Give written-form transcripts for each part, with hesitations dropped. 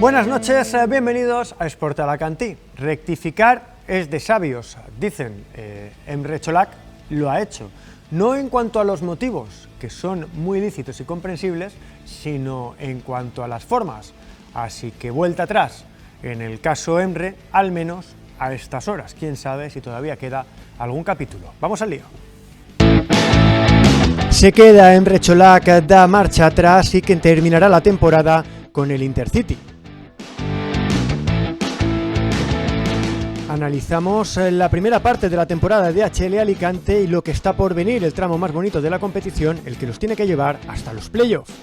Buenas noches, bienvenidos a Sport Alacantí. Rectificar es de sabios, dicen. Emre Çolak lo ha hecho. No en cuanto a los motivos, que son muy lícitos y comprensibles, sino en cuanto a las formas. Así que vuelta atrás, en el caso Emre, al menos a estas horas. Quién sabe si todavía queda algún capítulo. Vamos al lío. Se queda Emre Çolak, da marcha atrás y que terminará la temporada con el Intercity. Analizamos la primera parte de la temporada de HL Alicante y lo que está por venir, el tramo más bonito de la competición, el que los tiene que llevar hasta los playoffs.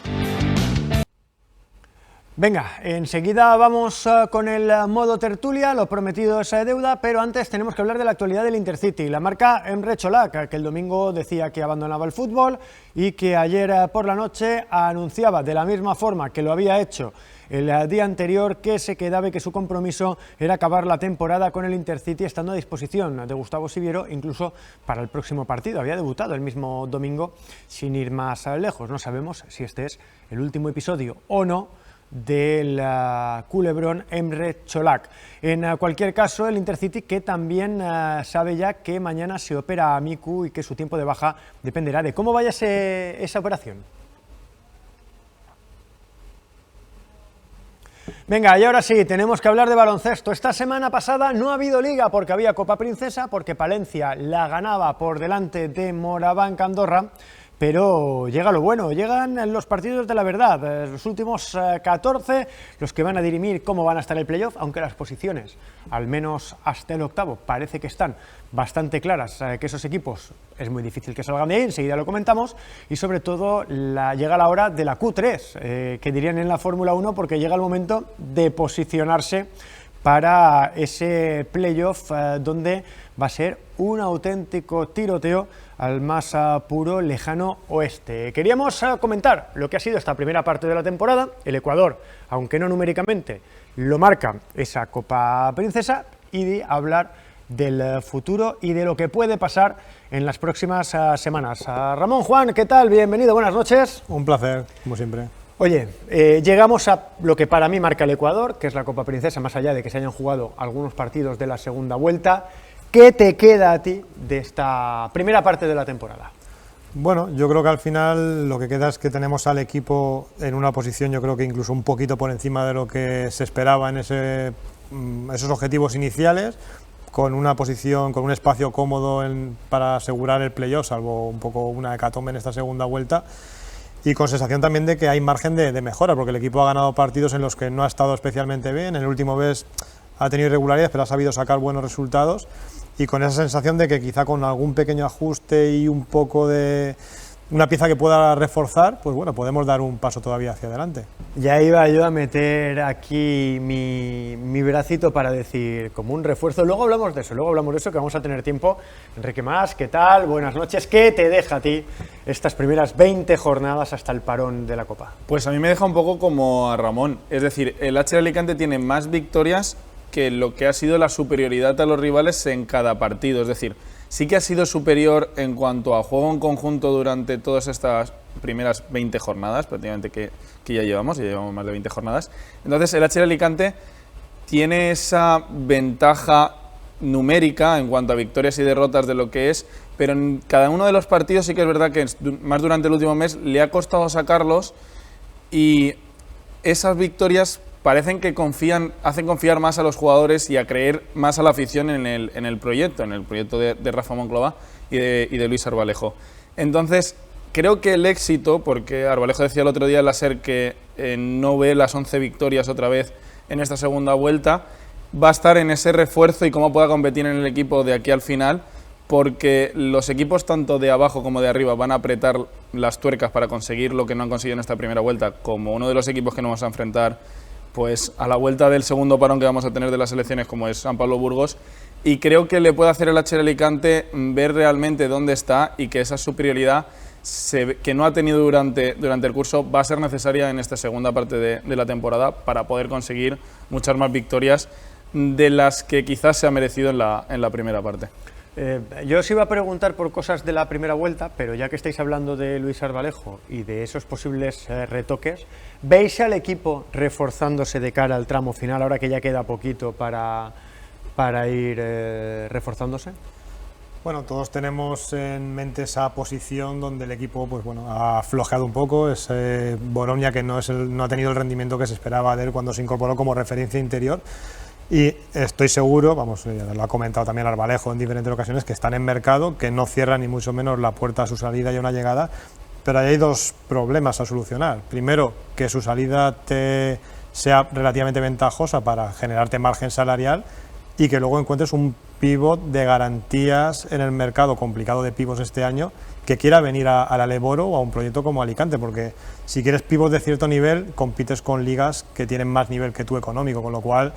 Venga, enseguida vamos con el modo tertulia, lo prometido es deuda, pero antes tenemos que hablar de la actualidad del Intercity. La marca Emre Çolak, que el domingo decía que abandonaba el fútbol y que ayer por la noche anunciaba de la misma forma que lo había hecho el día anterior que se quedaba y que su compromiso era acabar la temporada con el Intercity, estando a disposición de Gustavo Siviero incluso para el próximo partido. Había debutado el mismo domingo sin ir más lejos. No sabemos si este es el último episodio o no del culebrón Emre Çolak. En cualquier caso, el Intercity, que también sabe ya que mañana se opera a Miku y que su tiempo de baja dependerá de cómo vaya esa operación. Venga, y ahora sí, tenemos que hablar de baloncesto. Esta semana pasada no ha habido liga porque había Copa Princesa, porque Palencia la ganaba por delante de Morabanc Andorra, pero llega lo bueno, llegan los partidos de la verdad, los últimos 14, los que van a dirimir cómo van a estar el playoff, aunque las posiciones, al menos hasta el octavo, parece que están bastante claras, que esos equipos es muy difícil que salgan de ahí, enseguida lo comentamos, y sobre todo llega la hora de la Q3, que dirían en la Fórmula 1, porque llega el momento de posicionarse para ese playoff donde va a ser un auténtico tiroteo al más puro lejano oeste. Queríamos comentar lo que ha sido esta primera parte de la temporada. El Ecuador, aunque no numéricamente, lo marca esa Copa Princesa, y de hablar del futuro y de lo que puede pasar en las próximas semanas. Ramón, Juan, ¿qué tal? Bienvenido, buenas noches. Un placer, como siempre. Oye, llegamos a lo que para mí marca el Ecuador, que es la Copa Princesa, más allá de que se hayan jugado algunos partidos de la segunda vuelta. ¿Qué te queda a ti de esta primera parte de la temporada? Bueno, yo creo que al final lo que queda es que tenemos al equipo en una posición, yo creo que incluso un poquito por encima de lo que se esperaba en esos objetivos iniciales, con una posición, con un espacio cómodo para asegurar el playoff, salvo un poco una hecatombe en esta segunda vuelta, y con sensación también de que hay margen de mejora, porque el equipo ha ganado partidos en los que no ha estado especialmente bien. En el último mes ha tenido irregularidades, pero ha sabido sacar buenos resultados, y con esa sensación de que quizá con algún pequeño ajuste y un poco de una pieza que pueda reforzar, pues bueno, podemos dar un paso todavía hacia adelante. Ya iba yo a meter aquí mi bracito para decir como un refuerzo. Luego hablamos de eso, que vamos a tener tiempo. Enrique Mas, ¿qué tal? Buenas noches. ¿Qué te deja a ti estas primeras 20 jornadas hasta el parón de la Copa? Pues a mí me deja un poco como a Ramón. Es decir, el HL Alicante tiene más victorias que lo que ha sido la superioridad a los rivales en cada partido. Es decir, sí que ha sido superior en cuanto a juego en conjunto durante todas estas primeras 20 jornadas, prácticamente que ya llevamos más de 20 jornadas. Entonces el HL Alicante tiene esa ventaja numérica en cuanto a victorias y derrotas de lo que es, pero en cada uno de los partidos sí que es verdad que más durante el último mes le ha costado sacarlos, y esas victorias parecen que hacen confiar más a los jugadores y a creer más a la afición en el proyecto de Rafa Monclova y de Luis Arbalejo. Entonces, creo que el éxito, porque Arbalejo decía el otro día en la SER que no ve las 11 victorias otra vez en esta segunda vuelta, va a estar en ese refuerzo y cómo pueda competir en el equipo de aquí al final, porque los equipos tanto de abajo como de arriba van a apretar las tuercas para conseguir lo que no han conseguido en esta primera vuelta, como uno de los equipos que nos vamos a enfrentar pues a la vuelta del segundo parón que vamos a tener de las elecciones, como es San Pablo Burgos, y creo que le puede hacer el HL Alicante ver realmente dónde está, y que esa superioridad que no ha tenido durante el curso va a ser necesaria en esta segunda parte de la temporada para poder conseguir muchas más victorias de las que quizás se ha merecido en la primera parte. Yo os iba a preguntar por cosas de la primera vuelta, pero ya que estáis hablando de Luis Arbalejo y de esos posibles retoques, ¿veis al equipo reforzándose de cara al tramo final, ahora que ya queda poquito para ir reforzándose? Bueno, todos tenemos en mente esa posición donde el equipo pues, bueno, ha aflojado un poco, es Boronia, que no ha tenido el rendimiento que se esperaba de él cuando se incorporó como referencia interior. Y estoy seguro, vamos, lo ha comentado también Arbalejo en diferentes ocasiones, que están en mercado, que no cierran ni mucho menos la puerta a su salida y a una llegada, pero ahí hay dos problemas a solucionar. Primero, que su salida sea relativamente ventajosa para generarte margen salarial y que luego encuentres un pívot de garantías en el mercado complicado de pivots este año que quiera venir a la Leboro o a un proyecto como Alicante, porque si quieres pivots de cierto nivel, compites con ligas que tienen más nivel que tú económico, con lo cual,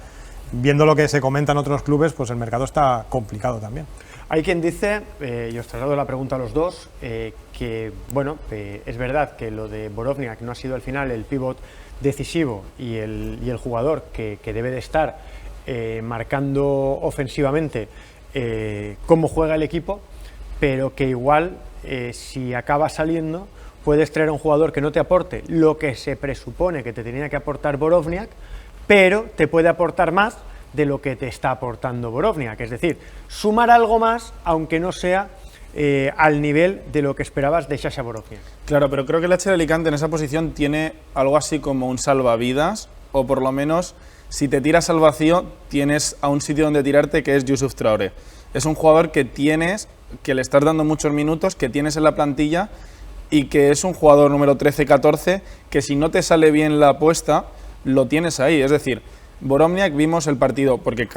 viendo lo que se comenta en otros clubes, pues el mercado está complicado también. Hay quien dice, y os traslado la pregunta a los dos, que bueno, es verdad que lo de Borovniak no ha sido al final el pívot decisivo y el jugador que debe de estar marcando ofensivamente cómo juega el equipo, pero que igual si acaba saliendo puedes traer a un jugador que no te aporte lo que se presupone que te tenía que aportar Borovniak, pero te puede aportar más de lo que te está aportando Borovniak, es decir, sumar algo más aunque no sea al nivel de lo que esperabas de Sasha Borovniak. Claro, pero creo que el HL Alicante en esa posición tiene algo así como un salvavidas, o por lo menos si te tiras al vacío tienes a un sitio donde tirarte, que es Youssouf Traoré. Es un jugador que le estás dando muchos minutos, que tienes en la plantilla y que es un jugador número 13-14 que si no te sale bien la apuesta lo tienes ahí, es decir, Borovniak vimos el partido, porque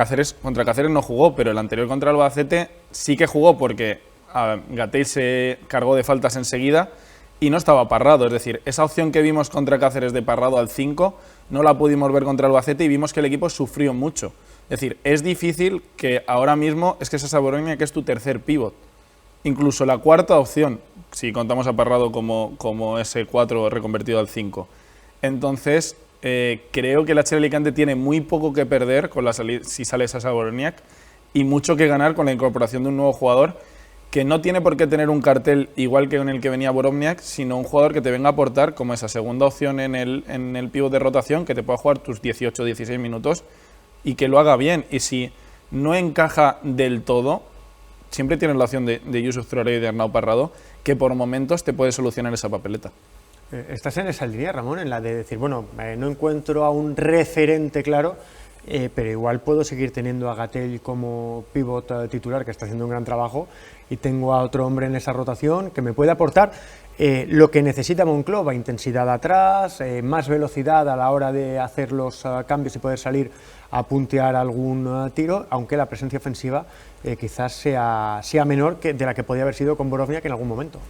contra Cáceres no jugó, pero el anterior contra Albacete sí que jugó porque Gatell se cargó de faltas enseguida y no estaba Parrado, es decir, esa opción que vimos contra Cáceres de Parrado al 5 no la pudimos ver contra Albacete y vimos que el equipo sufrió mucho. Es decir, es difícil que ahora mismo es que Sasha Borovniak es tu tercer pívot, incluso la cuarta opción, si contamos a Parrado como ese 4 reconvertido al 5. Entonces, creo que el HL Alicante tiene muy poco que perder con si sale Sasha Borovniak y mucho que ganar con la incorporación de un nuevo jugador que no tiene por qué tener un cartel igual que en el que venía Borovniak, sino un jugador que te venga a aportar como esa segunda opción en el pívot de rotación, que te pueda jugar tus 18-16 minutos y que lo haga bien. Y si no encaja del todo, siempre tienes la opción de Youssouf Traoré y de Arnau Parrado, que por momentos te puede solucionar esa papeleta. Estás en esa línea, Ramón, en la de decir, bueno, no encuentro a un referente claro, pero igual puedo seguir teniendo a Gatell como pívot titular, que está haciendo un gran trabajo, y tengo a otro hombre en esa rotación que me puede aportar lo que necesita Monclova: intensidad atrás, más velocidad a la hora de hacer los cambios y poder salir a puntear algún tiro, aunque la presencia ofensiva quizás sea menor de la que podía haber sido con Borovniak en algún momento.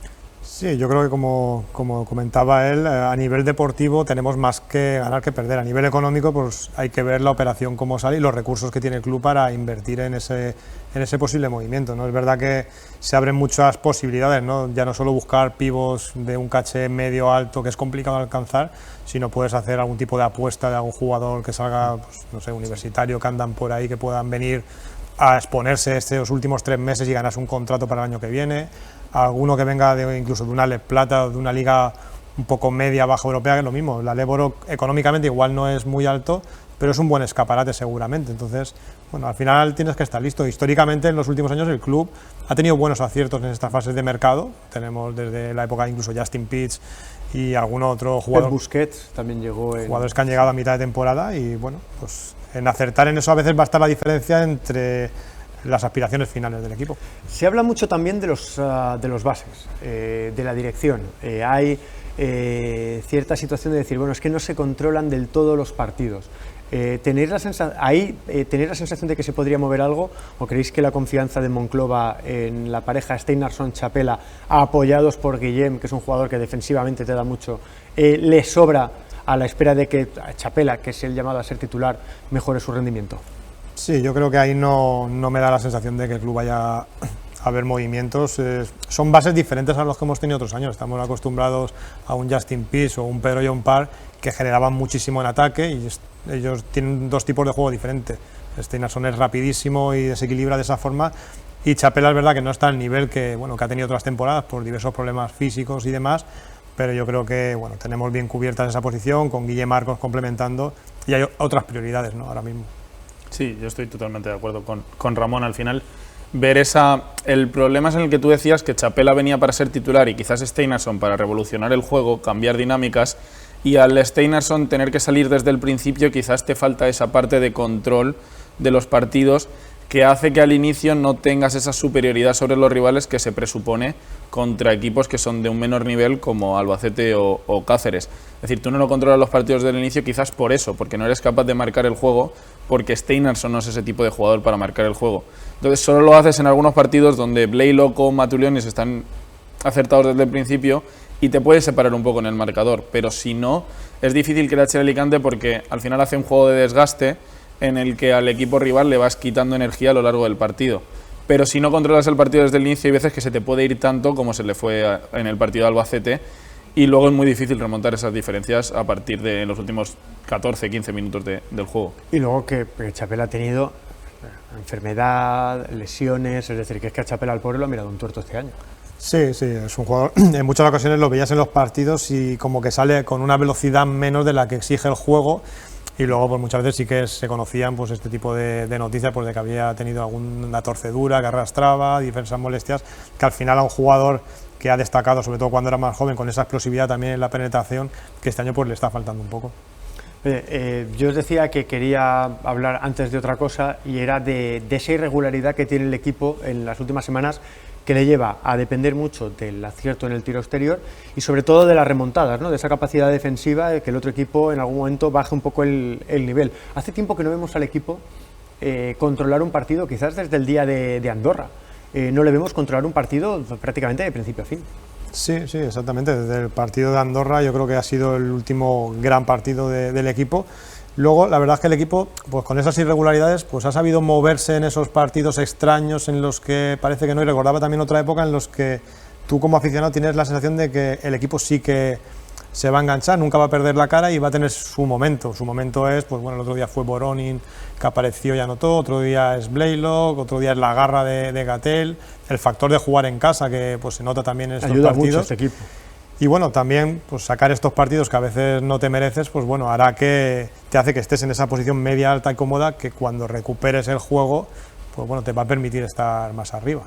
Sí, yo creo que como comentaba él, a nivel deportivo tenemos más que ganar que perder. A nivel económico, pues hay que ver la operación cómo sale y los recursos que tiene el club para invertir en ese posible movimiento, ¿no? Es verdad que se abren muchas posibilidades, ¿no? Ya no solo buscar pivos de un caché medio alto, que es complicado de alcanzar, sino puedes hacer algún tipo de apuesta de algún jugador que salga, pues, no sé, universitario, que andan por ahí, que puedan venir a exponerse estos últimos 3 meses y ganarse un contrato para el año que viene. Alguno que venga incluso de una Le Plata o de una liga un poco media, baja europea, que es lo mismo. La Leboro económicamente igual no es muy alto, pero es un buen escaparate seguramente. Entonces, bueno, al final tienes que estar listo. Históricamente, en los últimos años, el club ha tenido buenos aciertos en estas fases de mercado. Tenemos desde la época incluso Justin Pitts y algún otro jugador. Busquets también llegó. Jugadores que han llegado a mitad de temporada y, bueno, pues en acertar en eso a veces va a estar la diferencia entre las aspiraciones finales del equipo. Se habla mucho también de los bases, de la dirección. Hay cierta situación de decir, bueno, es que no se controlan del todo los partidos. ¿Tenéis la sensación de que se podría mover algo, o creéis que la confianza de Monclova en la pareja Steinarsson-Chapela, apoyados por Guillem, que es un jugador que defensivamente te da mucho, le sobra a la espera de que Chapela, que es el llamado a ser titular, mejore su rendimiento? Sí, yo creo que ahí no me da la sensación de que el club vaya a ver movimientos. Son bases diferentes a los que hemos tenido otros años. Estamos acostumbrados a un Justin Peace o un Pedro John Parr que generaban muchísimo en ataque, y ellos tienen dos tipos de juego diferentes. Steinarsson es rapidísimo y desequilibra de esa forma, Y Chapela es verdad que no está al nivel que, bueno, que ha tenido otras temporadas por diversos problemas físicos y demás, pero yo creo que bueno, tenemos bien cubierta esa posición, con Guille Marcos complementando, y hay otras prioridades, ¿no?, ahora mismo. Sí, yo estoy totalmente de acuerdo con Ramón. Al final, ver el problema es en el que tú decías que Chapela venía para ser titular y quizás Steinarsson para revolucionar el juego, cambiar dinámicas, y al Steinarsson tener que salir desde el principio quizás te falta esa parte de control de los partidos que hace que al inicio no tengas esa superioridad sobre los rivales que se presupone contra equipos que son de un menor nivel como Albacete o Cáceres. Es decir, tú no controlas los partidos del inicio quizás por eso, porque no eres capaz de marcar el juego, porque Steinarsson no es ese tipo de jugador para marcar el juego. Entonces solo lo haces en algunos partidos donde Blaylock o Matulionis están acertados desde el principio y te puedes separar un poco en el marcador, pero si no, es difícil que el HL Alicante, porque al final hace un juego de desgaste en el que al equipo rival le vas quitando energía a lo largo del partido. Pero si no controlas el partido desde el inicio, hay veces que se te puede ir tanto como se le fue en el partido de Albacete, y luego es muy difícil remontar esas diferencias a partir de los últimos 14-15 minutos del juego. Y luego que Chapela ha tenido enfermedad, lesiones, es decir, que es que a Chapela al pobre lo ha mirado un tuerto este año. Sí, sí, es un jugador, en muchas ocasiones lo veías en los partidos y como que sale con una velocidad menos de la que exige el juego, y luego pues muchas veces sí que se conocían pues este tipo de noticias, pues de que había tenido alguna torcedura que arrastraba, diversas molestias, que al final a un jugador que ha destacado, sobre todo cuando era más joven, con esa explosividad también en la penetración, que este año pues le está faltando un poco. Yo os decía que quería hablar antes de otra cosa, y era de esa irregularidad que tiene el equipo en las últimas semanas, que le lleva a depender mucho del acierto en el tiro exterior y sobre todo de las remontadas, ¿no?, de esa capacidad defensiva, de que el otro equipo en algún momento baje un poco el nivel. Hace tiempo que no vemos al equipo controlar un partido, quizás desde el día de Andorra. No le vemos controlar un partido prácticamente de principio a fin. Sí, sí, exactamente. Desde el partido de Andorra yo creo que ha sido el último gran partido del equipo. Luego, la verdad es que el equipo, pues con esas irregularidades, pues ha sabido moverse en esos partidos extraños en los que parece que no, y recordaba también otra época en los que tú como aficionado tienes la sensación de que el equipo sí que se va a enganchar, nunca va a perder la cara y va a tener su momento. Su momento es, pues bueno, el otro día fue Boronin, que apareció y anotó, otro día es Blaylock, otro día es la garra de Gatell, el factor de jugar en casa, que pues se nota también en estos ayuda partidos. mucho a este equipo. Y bueno, también pues sacar estos partidos que a veces no te mereces, pues bueno, hará que te hace que estés en esa posición media, alta y cómoda, que cuando recuperes el juego, pues bueno, te va a permitir estar más arriba.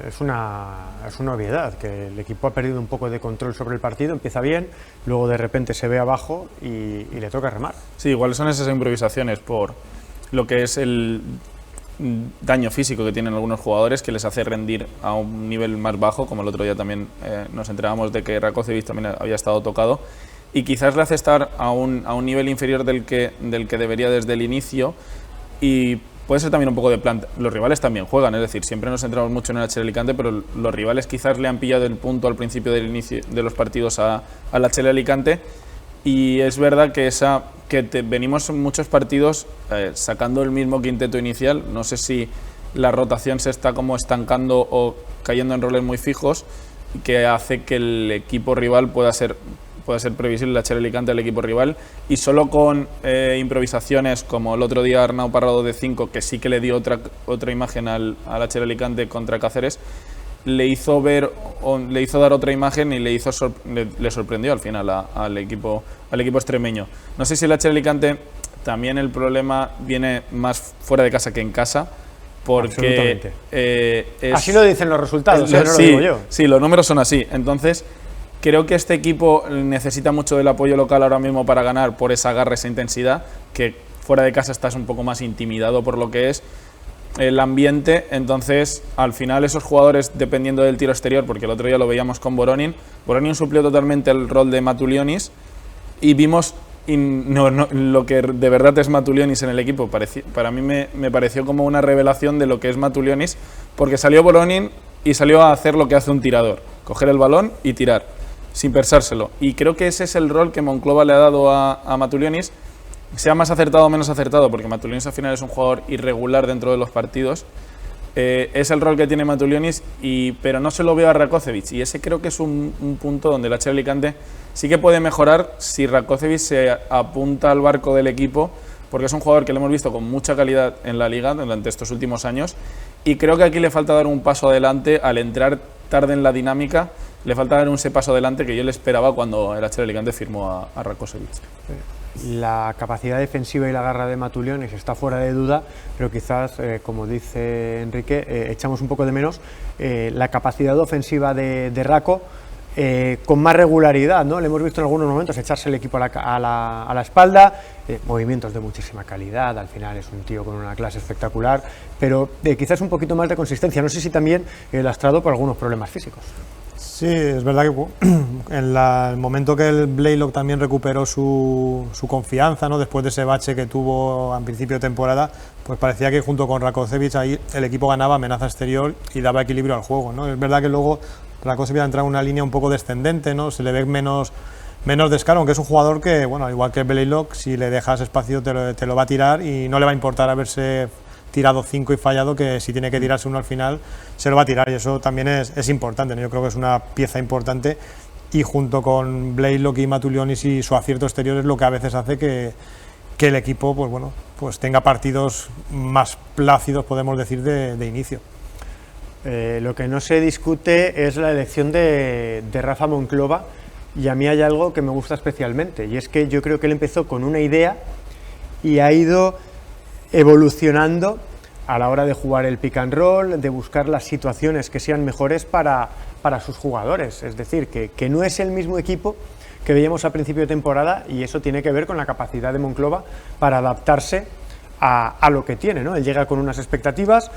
Es una obviedad, que el equipo ha perdido un poco de control sobre el partido, empieza bien, luego de repente se ve abajo y le toca remar. Sí, igual son esas improvisaciones por lo que es el daño físico que tienen algunos jugadores, que les hace rendir a un nivel más bajo, como el otro día también nos enterábamos de que Rakocevic también había estado tocado, y quizás le hace estar a un nivel inferior del que debería desde el inicio, y puede ser también un poco de plan. Los rivales también juegan, es decir, siempre nos centramos mucho en el HL Alicante, pero los rivales quizás le han pillado el punto al principio del inicio de los partidos al HL Alicante, y es verdad que venimos en muchos partidos sacando el mismo quinteto inicial. No sé si la rotación se está como estancando o cayendo en roles muy fijos, que hace que el equipo rival pueda ser previsible, el HL Alicante, el equipo rival, y solo con improvisaciones como el otro día Arnau Parrado de 5, que sí que le dio otra imagen al HL Alicante contra Cáceres, le hizo dar otra imagen y le sorprendió al final al equipo extremeño. No sé si el HL Alicante también el problema viene más fuera de casa que en casa, porque así lo dicen los resultados, no lo digo yo. Sí, los números son así. Entonces, creo que este equipo necesita mucho del apoyo local ahora mismo para ganar, por esa garra, esa intensidad, que fuera de casa estás un poco más intimidado por lo que es el ambiente. Entonces, al final esos jugadores, dependiendo del tiro exterior, porque el otro día lo veíamos con Boronin suplió totalmente el rol de Matulionis, y vimos lo que de verdad es Matulionis en el equipo. Para mí me pareció como una revelación de lo que es Matulionis, porque salió Boronin y salió a hacer lo que hace un tirador, coger el balón y tirar, sin pensárselo. Y creo que ese es el rol que Monclova le ha dado a Matulionis, sea más acertado o menos acertado, porque Matulionis al final es un jugador irregular dentro de los partidos. Es el rol que tiene Matulionis, pero no se lo veo a Rakocevic, y ese creo que es un punto donde el HL Alicante sí que puede mejorar si Rakocevic se apunta al barco del equipo, porque es un jugador que lo hemos visto con mucha calidad en la liga durante estos últimos años, Y creo que aquí le falta dar un paso adelante al entrar tarde en la dinámica. Le falta dar ese paso adelante que yo le esperaba cuando el HL Alicante firmó a Rakosevic. La capacidad defensiva y la garra de Matulionis está fuera de duda, pero quizás, como dice Enrique, echamos un poco de menos la capacidad ofensiva de Rako con más regularidad, ¿no? Le hemos visto en algunos momentos echarse el equipo a la espalda, movimientos de muchísima calidad, al final es un tío con una clase espectacular, pero quizás un poquito más de consistencia, no sé si también lastrado por algunos problemas físicos. Sí, es verdad que en el momento que el Blaylock también recuperó su confianza, ¿no? Después de ese bache que tuvo al principio de temporada, pues parecía que junto con Rakosevic ahí el equipo ganaba amenaza exterior y daba equilibrio al juego, ¿no? Es verdad que luego Rakosevic ha entrado en una línea un poco descendente, ¿no? Se le ve menos descaro, aunque es un jugador que, bueno, igual que Blaylock, si le dejas espacio te lo va a tirar y no le va a importar haberse tirado 5 y fallado, que si tiene que tirarse uno al final se lo va a tirar, y eso también es importante, ¿no? Yo creo que es una pieza importante, y junto con Blaylock y Matulionis y su acierto exterior es lo que a veces hace que el equipo pues bueno, pues tenga partidos más plácidos, podemos decir, de inicio. Lo que no se discute es la elección de Rafa Monclova, y a mí hay algo que me gusta especialmente, y es que yo creo que él empezó con una idea y ha ido evolucionando a la hora de jugar el pick and roll, de buscar las situaciones que sean mejores para sus jugadores. Es decir, que no es el mismo equipo que veíamos a principio de temporada, y eso tiene que ver con la capacidad de Monclova para adaptarse a lo que tiene, ¿no? Él llega con unas expectativas,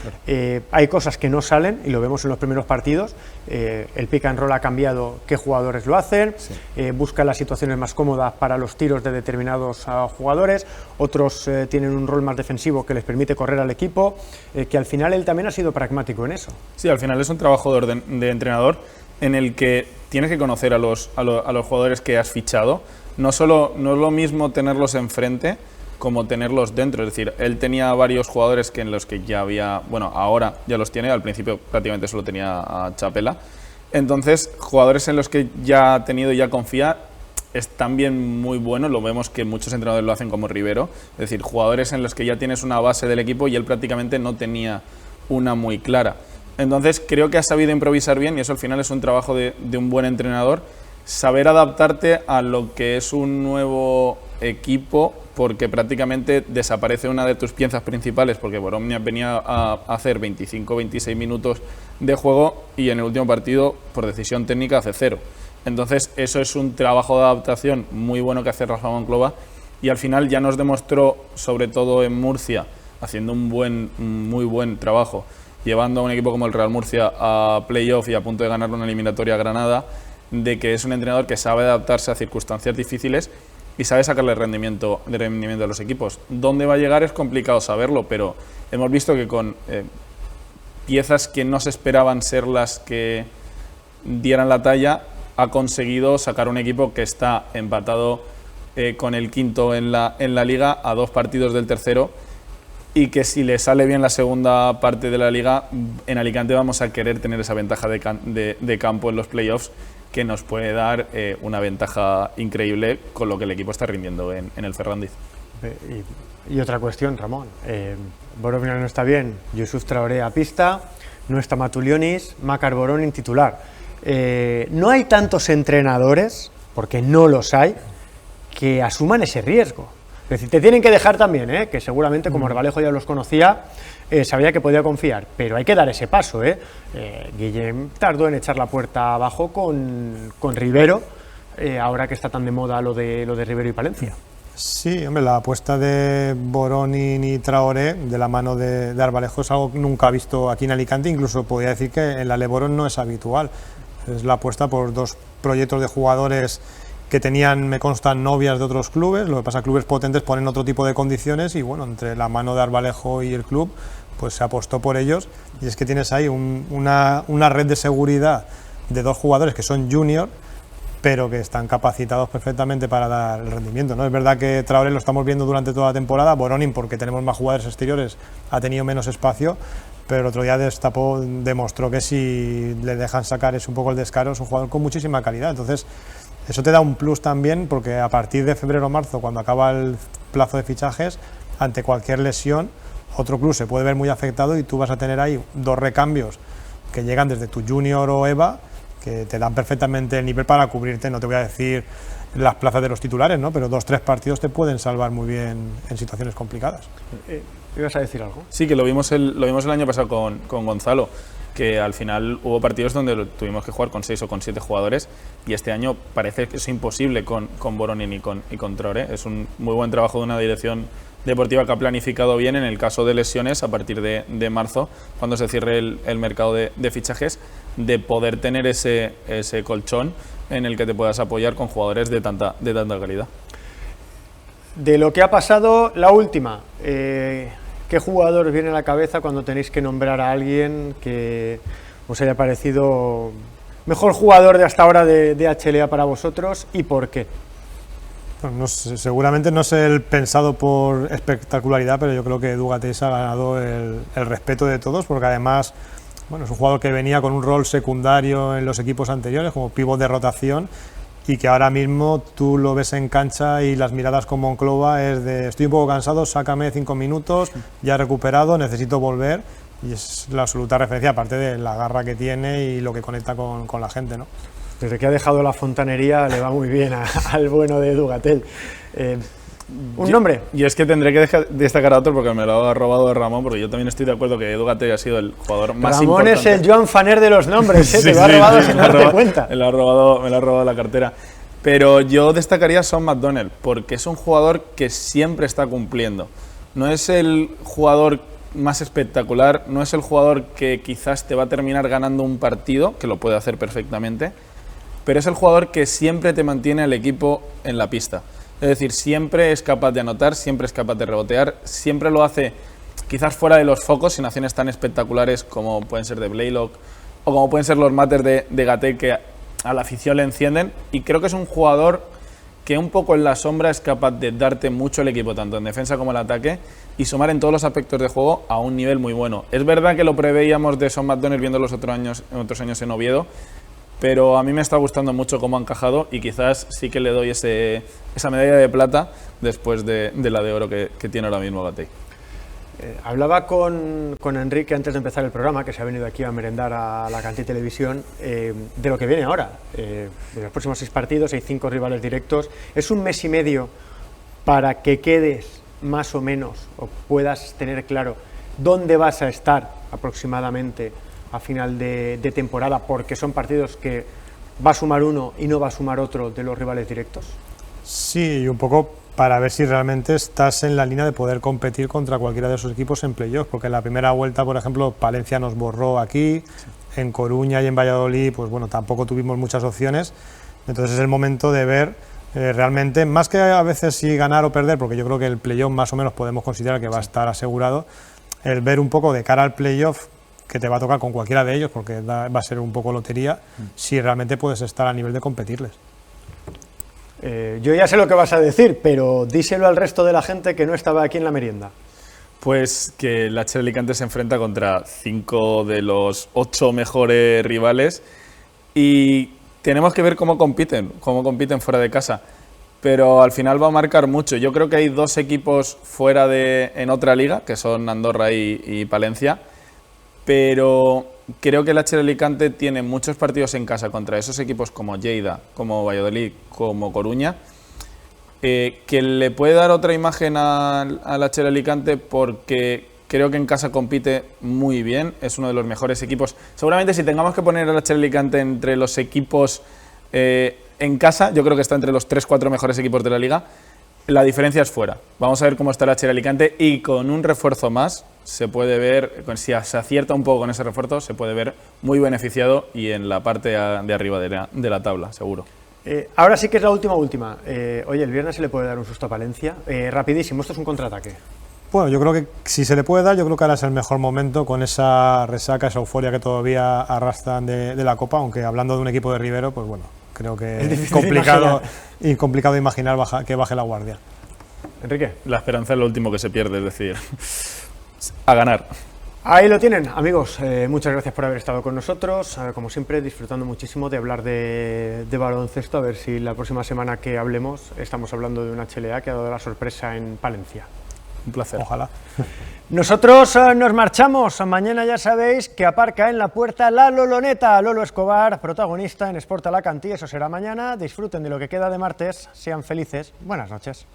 hay cosas que no salen y lo vemos en los primeros partidos, el pick and roll ha cambiado qué jugadores lo hacen, sí. Busca las situaciones más cómodas para los tiros de determinados jugadores, otros tienen un rol más defensivo que les permite correr al equipo, que al final él también ha sido pragmático en eso. Sí, al final es un trabajo de entrenador en el que tienes que conocer a los jugadores que has fichado, no es lo mismo tenerlos enfrente como tenerlos dentro, es decir, él tenía varios jugadores en los que ya había, bueno, ahora ya los tiene, al principio prácticamente solo tenía a Chapela, entonces jugadores en los que ya ha tenido y ya confía, es también muy bueno, lo vemos que muchos entrenadores lo hacen como Rivero, es decir, jugadores en los que ya tienes una base del equipo y él prácticamente no tenía una muy clara, entonces creo que ha sabido improvisar bien, y eso al final es un trabajo de un buen entrenador, saber adaptarte a lo que es un nuevo equipo, porque prácticamente desaparece una de tus piezas principales, porque Boromnia venía a hacer 25-26 minutos de juego y en el último partido, por decisión técnica, hace 0. Entonces eso es un trabajo de adaptación muy bueno que hace Rafa Monclova, y al final ya nos demostró, sobre todo en Murcia, haciendo un muy buen trabajo, llevando a un equipo como el Real Murcia a playoff y a punto de ganar una eliminatoria a Granada, de que es un entrenador que sabe adaptarse a circunstancias difíciles y sabe sacarle rendimiento a los equipos. ¿Dónde va a llegar? Es complicado saberlo, pero hemos visto que con piezas que no se esperaban ser las que dieran la talla, ha conseguido sacar un equipo que está empatado con el quinto en la Liga, a 2 partidos del tercero, y que si le sale bien la segunda parte de la Liga, en Alicante vamos a querer tener esa ventaja de campo en los playoffs, que nos puede dar una ventaja increíble con lo que el equipo está rindiendo en el Ferrandiz. Y otra cuestión, Ramón, Boromnia no está bien, Yusuf Traoré a pista, no está Matulionis, Makar Voronin titular. No hay tantos entrenadores, porque no los hay, que asuman ese riesgo. Es decir, te tienen que dejar también, que seguramente como Herbalejo ya los conocía, sabía que podía confiar, pero hay que dar ese paso. Guillem tardó en echar la puerta abajo con Rivero, ahora que está tan de moda lo de Rivero y Palencia. Sí, hombre, la apuesta de Voronin y Traoré de la mano de Herbalejo es algo que nunca he visto aquí en Alicante, incluso podría decir que en la Leborón no es habitual. Es la apuesta por 2 proyectos de jugadores que tenían, me constan, novias de otros clubes, lo que pasa, clubes potentes ponen otro tipo de condiciones, y bueno, entre la mano de Herbalejo y el club, pues se apostó por ellos, y es que tienes ahí una red de seguridad de 2 jugadores que son junior, pero que están capacitados perfectamente para dar el rendimiento, ¿no? Es verdad que Traoré lo estamos viendo durante toda la temporada, Voronin, porque tenemos más jugadores exteriores, ha tenido menos espacio, pero el otro día demostró que si le dejan sacar es un poco el descaro, es un jugador con muchísima calidad, entonces eso te da un plus también, porque a partir de febrero o marzo, cuando acaba el plazo de fichajes, ante cualquier lesión, otro club se puede ver muy afectado y tú vas a tener ahí 2 recambios que llegan desde tu junior o EVA, que te dan perfectamente el nivel para cubrirte, no te voy a decir las plazas de los titulares, ¿no? Pero 2 o 3 partidos te pueden salvar muy bien en situaciones complicadas. ¿Ibas a decir algo? Sí, que lo vimos el año pasado con Gonzalo, que al final hubo partidos donde tuvimos que jugar con 6 o con 7 jugadores, y este año parece que es imposible con Voronin y con Traoré. Es un muy buen trabajo de una dirección deportiva que ha planificado bien en el caso de lesiones a partir de marzo, cuando se cierre el mercado de fichajes, de poder tener ese colchón en el que te puedas apoyar con jugadores de tanta calidad. De lo que ha pasado, la última, ¿qué jugador viene a la cabeza cuando tenéis que nombrar a alguien que os haya parecido mejor jugador de hasta ahora de HLA para vosotros, y por qué? Bueno, no sé, seguramente no es el pensado por espectacularidad, pero yo creo que Edu Gatell ha ganado el respeto de todos, porque además, bueno, es un jugador que venía con un rol secundario en los equipos anteriores, como pívot de rotación, y que ahora mismo tú lo ves en cancha y las miradas con Monclova es de estoy un poco cansado, sácame 5 minutos, ya he recuperado, necesito volver, y es la absoluta referencia, aparte de la garra que tiene y lo que conecta con la gente, ¿no? Desde que ha dejado la fontanería le va muy bien al bueno de Edu Gatell. ¿Un nombre? Y es que tendré que destacar a otro porque me lo ha robado Ramón, porque yo también estoy de acuerdo que Edu Gatell ha sido el jugador más importante. Ramón es el Joan Faner de los nombres, Sí, te lo ha robado sí, sin darte cuenta. Me lo ha robado la cartera. Pero yo destacaría a Sean McDonnell, porque es un jugador que siempre está cumpliendo. No es el jugador más espectacular, no es el jugador que quizás te va a terminar ganando un partido, que lo puede hacer perfectamente, pero es el jugador que siempre te mantiene al equipo en la pista. Es decir, siempre es capaz de anotar, siempre es capaz de rebotear, siempre lo hace quizás fuera de los focos, sin acciones tan espectaculares como pueden ser de Blaylock o como pueden ser los mates de Gatell, que a la afición le encienden, y creo que es un jugador que un poco en la sombra es capaz de darte mucho el equipo, tanto en defensa como en ataque, y sumar en todos los aspectos de juego a un nivel muy bueno. Es verdad que lo preveíamos de Sean McDonnell viendo los otros años en Oviedo, pero a mí me está gustando mucho cómo ha encajado, y quizás sí que le doy esa medalla de plata después de la de oro que tiene ahora mismo Gatell. Hablaba con Enrique antes de empezar el programa, que se ha venido aquí a merendar a la Cantí Televisión, de lo que viene ahora. De los próximos 6 partidos hay 5 rivales directos. Es un mes y medio para que quedes más o menos, o puedas tener claro dónde vas a estar aproximadamente a final de temporada, porque son partidos que va a sumar uno y no va a sumar otro de los rivales directos. Sí, y un poco para ver si realmente estás en la línea de poder competir contra cualquiera de esos equipos en playoff, porque en la primera vuelta, por ejemplo, Palencia nos borró aquí, en Coruña y en Valladolid, pues bueno, tampoco tuvimos muchas opciones. Entonces es el momento de ver realmente, más que a veces si ganar o perder, porque yo creo que el playoff más o menos podemos considerar que va a estar asegurado, el ver un poco de cara al playoff que te va a tocar con cualquiera de ellos, porque va a ser un poco lotería, si realmente puedes estar a nivel de competirles. Yo ya sé lo que vas a decir, pero díselo al resto de la gente que no estaba aquí en la merienda. Pues que el HL Alicante se enfrenta contra 5 de los 8 mejores rivales, y tenemos que ver cómo compiten fuera de casa, pero al final va a marcar mucho. Yo creo que hay 2 equipos fuera en otra liga, que son Andorra y Palencia, pero creo que el HL Alicante tiene muchos partidos en casa contra esos equipos como Lleida, como Valladolid, como Coruña, que le puede dar otra imagen al HL Alicante, porque creo que en casa compite muy bien, es uno de los mejores equipos. Seguramente si tengamos que poner al HL Alicante entre los equipos en casa, yo creo que está entre los 3-4 mejores equipos de la liga. La diferencia es fuera. Vamos a ver cómo está el HL Alicante, y con un refuerzo más se puede ver, si se acierta un poco con ese refuerzo, se puede ver muy beneficiado y en la parte de arriba de la tabla, seguro. Ahora sí que es la última. Oye, el viernes se le puede dar un susto a Palencia. Rapidísimo, esto es un contraataque. Bueno, yo creo que si se le puede dar, yo creo que ahora es el mejor momento con esa resaca, esa euforia que todavía arrastran de la Copa, aunque hablando de un equipo de Rivero, pues bueno, creo que es complicado imaginar que baje la guardia. Enrique. La esperanza es lo último que se pierde, es decir, a ganar. Ahí lo tienen, amigos. Muchas gracias por haber estado con nosotros. Como siempre, disfrutando muchísimo de hablar de baloncesto. A ver si la próxima semana que hablemos estamos hablando de un HLA que ha dado la sorpresa en Palencia. Un placer. Ojalá. Nosotros nos marchamos. Mañana ya sabéis que aparca en la puerta la Loloneta. Lolo Escobar, protagonista en Sport Alacantí. Eso será mañana. Disfruten de lo que queda de martes. Sean felices. Buenas noches.